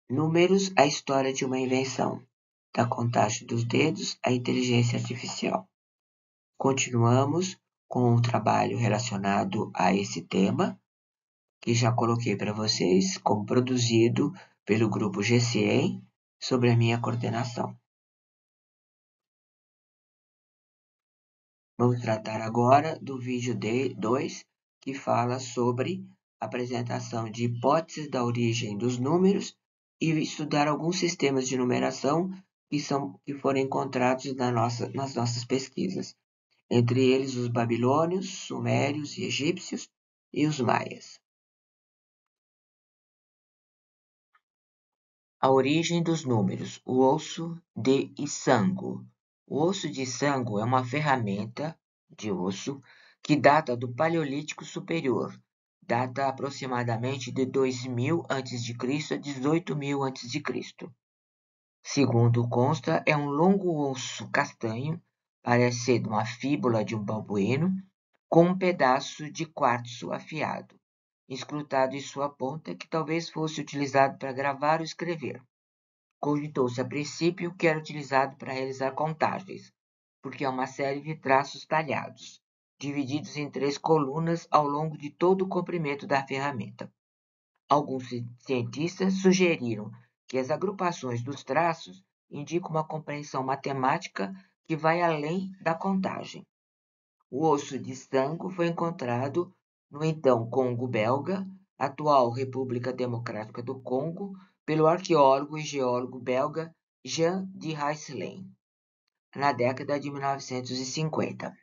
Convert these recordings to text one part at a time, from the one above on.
Números, a história de uma invenção. Da contagem dos dedos à inteligência artificial. Continuamos com um trabalho relacionado a esse tema, que já coloquei para vocês como produzido pelo grupo GCA, sobre a minha coordenação. Vamos tratar agora do vídeo 2, que fala sobre a apresentação de hipóteses da origem dos números e estudar alguns sistemas de numeração que foram encontrados nas nossas pesquisas, entre eles os babilônios, sumérios e egípcios e os maias. A origem dos números, o osso de Isango. O osso de Isango é uma ferramenta de osso que data do Paleolítico Superior, data aproximadamente de 2000 a.C. a 18.000 a.C. Segundo consta, é um longo osso castanho, parece ser uma fíbula de um babuíno, com um pedaço de quartzo afiado, escrutado em sua ponta, que talvez fosse utilizado para gravar ou escrever. Cogitou-se a princípio que era utilizado para realizar contagens, porque é uma série de traços talhados, divididos em 3 colunas ao longo de todo o comprimento da ferramenta. Alguns cientistas sugeriram que as agrupações dos traços indicam uma compreensão matemática que vai além da contagem. O osso de Isango foi encontrado no então Congo belga, atual República Democrática do Congo, pelo arqueólogo e geólogo belga Jean de Ruyslijn, na década de 1950.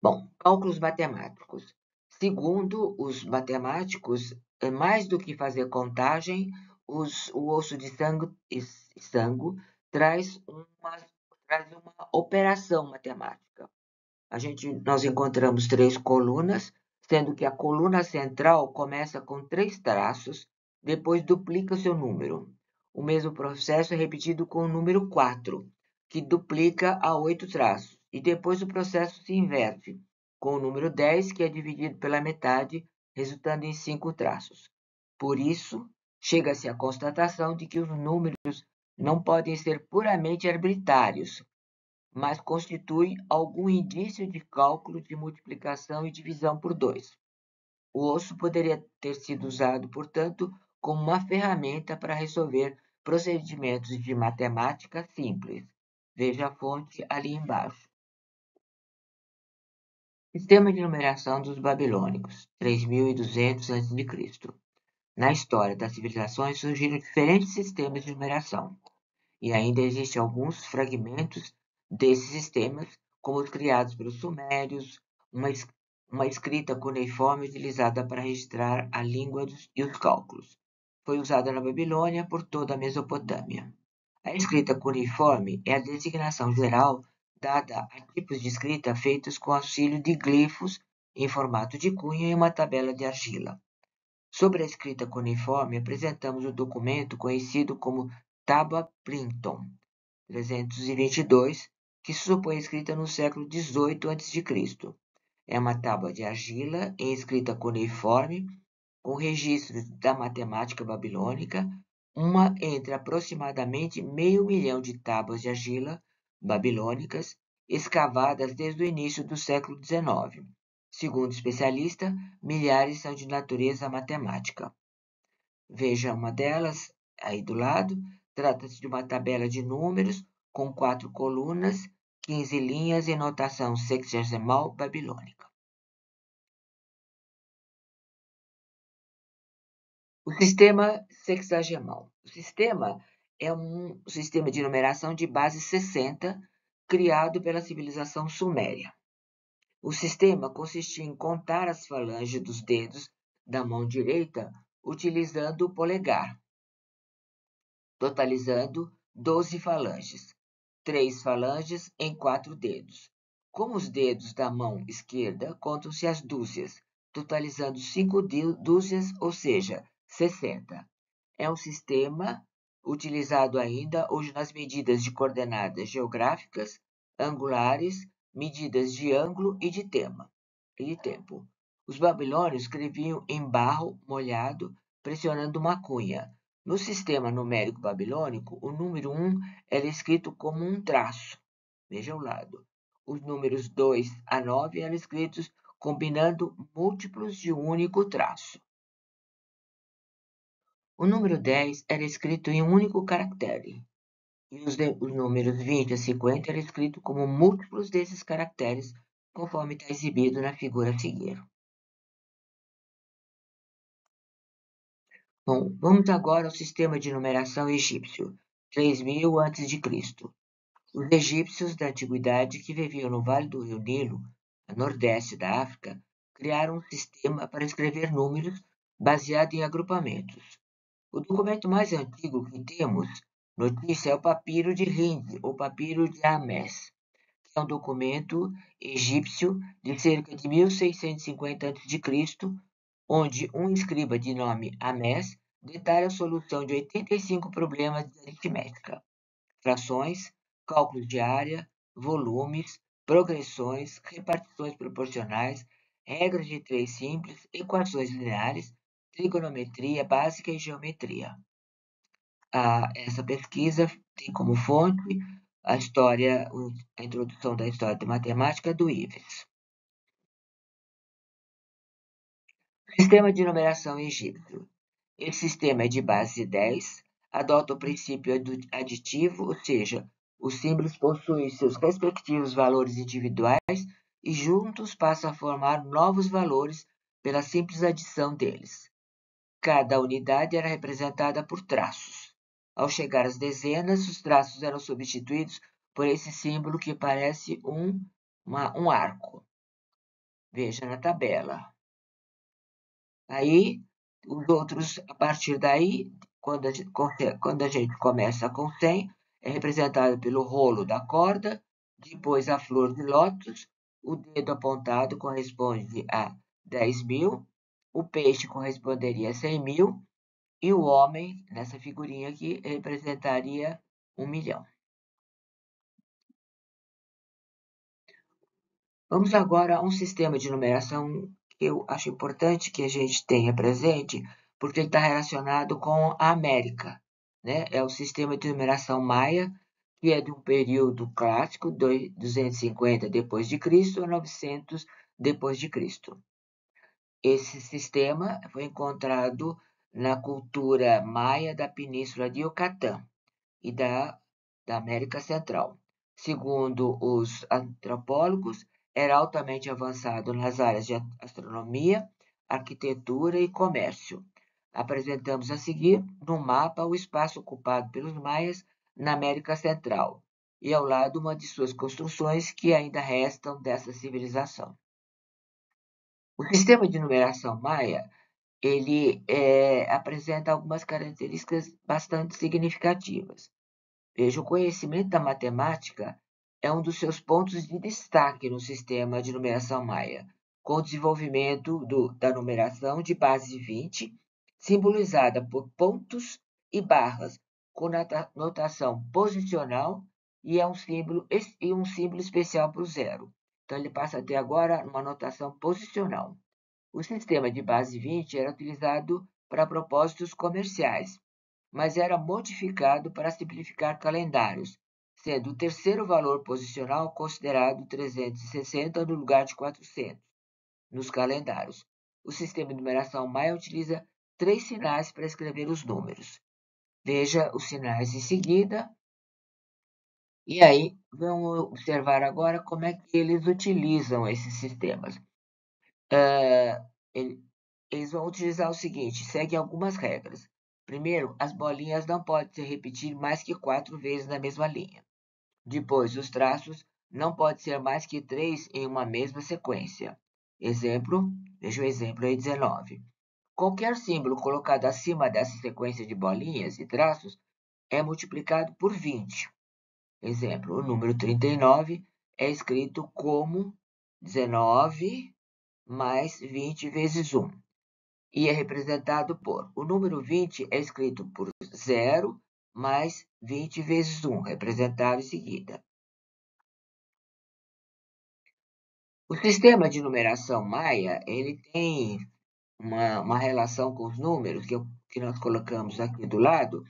Bom, cálculos matemáticos. Segundo os matemáticos, mais do que fazer contagem, o osso de Isango traz uma operação matemática. Nós encontramos 3 colunas, sendo que a coluna central começa com 3 traços, depois duplica seu número. O mesmo processo é repetido com o número 4, que duplica a 8 traços, e depois o processo se inverte, com o número 10, que é dividido pela metade, resultando em 5 traços. Por isso, chega-se à constatação de que os números não podem ser puramente arbitrários, mas constitui algum indício de cálculo de multiplicação e divisão por 2. O osso poderia ter sido usado, portanto, como uma ferramenta para resolver procedimentos de matemática simples. Veja a fonte ali embaixo. Sistema de numeração dos babilônicos, 3200 a.C. Na história das civilizações surgiram diferentes sistemas de numeração, e ainda existem alguns fragmentos desses sistemas, como os criados pelos sumérios, uma escrita cuneiforme utilizada para registrar a língua e os cálculos. Foi usada na Babilônia por toda a Mesopotâmia. A escrita cuneiforme é a designação geral dada a tipos de escrita feitos com auxílio de glifos em formato de cunha e uma tabela de argila. Sobre a escrita cuneiforme, apresentamos o documento conhecido como Tábua Plinton, 322, que se supõe escrita no século XVIII a.C. É uma tábua de argila em escrita cuneiforme, com registros da matemática babilônica, uma entre aproximadamente 500.000 de tábuas de argila babilônicas escavadas desde o início do século XIX. Segundo especialista, milhares são de natureza matemática. Veja uma delas aí do lado. Trata-se de uma tabela de números com 4 colunas, 15 linhas em notação sexagesimal babilônica. O sistema sexagemal. O sistema é um sistema de numeração de base 60, criado pela civilização suméria. O sistema consistia em contar as falanges dos dedos da mão direita utilizando o polegar, totalizando 12 falanges, 3 falanges em 4 dedos. Com os dedos da mão esquerda, contam-se as dúzias, totalizando 5 dúzias, ou seja, 60. É um sistema utilizado ainda hoje nas medidas de coordenadas geográficas, angulares, medidas de ângulo e de tempo. Os babilônios escreviam em barro molhado pressionando uma cunha. No sistema numérico babilônico, o número 1 era escrito como um traço. Veja o lado. Os números 2 a 9 eram escritos combinando múltiplos de um único traço. O número 10 era escrito em um único caractere, e os números 20 a 50 eram escritos como múltiplos desses caracteres, conforme está exibido na figura a seguir. Bom, vamos agora ao sistema de numeração egípcio, 3000 a.C. Os egípcios da antiguidade que viviam no Vale do Rio Nilo, a nordeste da África, criaram um sistema para escrever números baseado em agrupamentos. O documento mais antigo que temos notícia é o Papiro de Hind, ou Papiro de Ames, que é um documento egípcio de cerca de 1650 a.C., onde um escriba de nome Ames detalha a solução de 85 problemas de aritmética, frações, cálculos de área, volumes, progressões, repartições proporcionais, regras de três simples, equações lineares, trigonometria básica e geometria. Essa pesquisa tem como fonte a introdução da história da matemática do Ives. Sistema de numeração egípcio. Esse sistema é de base 10, adota o princípio aditivo, ou seja, os símbolos possuem seus respectivos valores individuais e juntos passam a formar novos valores pela simples adição deles. Cada unidade era representada por traços. Ao chegar às dezenas, os traços eram substituídos por esse símbolo que parece um arco. Veja na tabela. Aí, os outros, a partir daí, quando a gente começa com 100, é representado pelo rolo da corda, depois a flor de lótus, o dedo apontado corresponde a 10.000, o peixe corresponderia a 100.000, e o homem, nessa figurinha aqui, representaria 1.000.000. Vamos agora a um sistema de numeração que eu acho importante que a gente tenha presente, porque ele está relacionado com a América, né? É o sistema de numeração maia, que é de um período clássico, 250 depois de Cristo a 900 depois de Cristo. Esse sistema foi encontrado na cultura maia da Península de Yucatán e da América Central. Segundo os antropólogos, era altamente avançado nas áreas de astronomia, arquitetura e comércio. Apresentamos a seguir, no mapa, o espaço ocupado pelos maias na América Central, e ao lado uma de suas construções que ainda restam dessa civilização. O sistema de numeração maia ele apresenta algumas características bastante significativas. Veja, o conhecimento da matemática é um dos seus pontos de destaque no sistema de numeração maia, com o desenvolvimento da numeração de base 20, simbolizada por pontos e barras, com notação posicional e um símbolo especial para o zero. Então, ele passa a ter agora uma notação posicional. O sistema de base 20 era utilizado para propósitos comerciais, mas era modificado para simplificar calendários, sendo o terceiro valor posicional considerado 360 no lugar de 400 nos calendários. O sistema de numeração maia utiliza 3 sinais para escrever os números. Veja os sinais em seguida. E aí, vamos observar agora como é que eles utilizam esses sistemas. Eles vão utilizar o seguinte, segue algumas regras. Primeiro, as bolinhas não podem se repetir mais que 4 vezes na mesma linha. Depois, os traços não podem ser mais que 3 em uma mesma sequência. Exemplo, veja o exemplo aí 19. Qualquer símbolo colocado acima dessa sequência de bolinhas e traços é multiplicado por 20. Exemplo, o número 39 é escrito como 19 mais 20 vezes 1. E é representado por, o número 20 é escrito por 0 mais 20 vezes 1, representado em seguida. O sistema de numeração maia, ele tem uma relação com os números, que nós colocamos aqui do lado,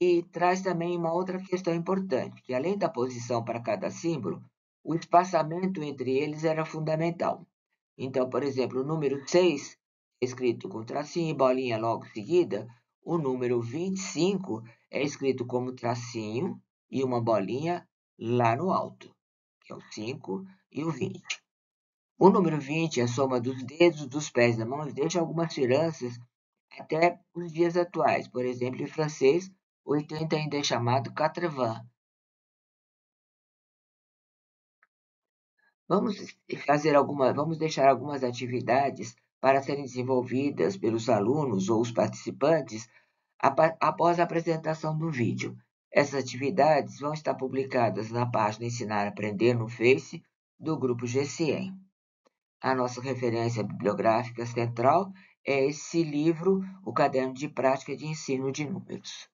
e traz também uma outra questão importante, que além da posição para cada símbolo, o espaçamento entre eles era fundamental. Então, por exemplo, o número 6, escrito com tracinho e bolinha logo seguida, o número 25 é escrito como tracinho e uma bolinha lá no alto, que é o 5 e o 20. O número 20 é a soma dos dedos dos pés da mão e deixa algumas heranças até os dias atuais. Por exemplo, em francês, 80 ainda é chamado quatre-vingts. Vamos deixar algumas atividades para serem desenvolvidas pelos alunos ou os participantes após a apresentação do vídeo. Essas atividades vão estar publicadas na página Ensinar a Aprender no Face do grupo GCM. A nossa referência bibliográfica central é esse livro, O Caderno de Prática de Ensino de Números.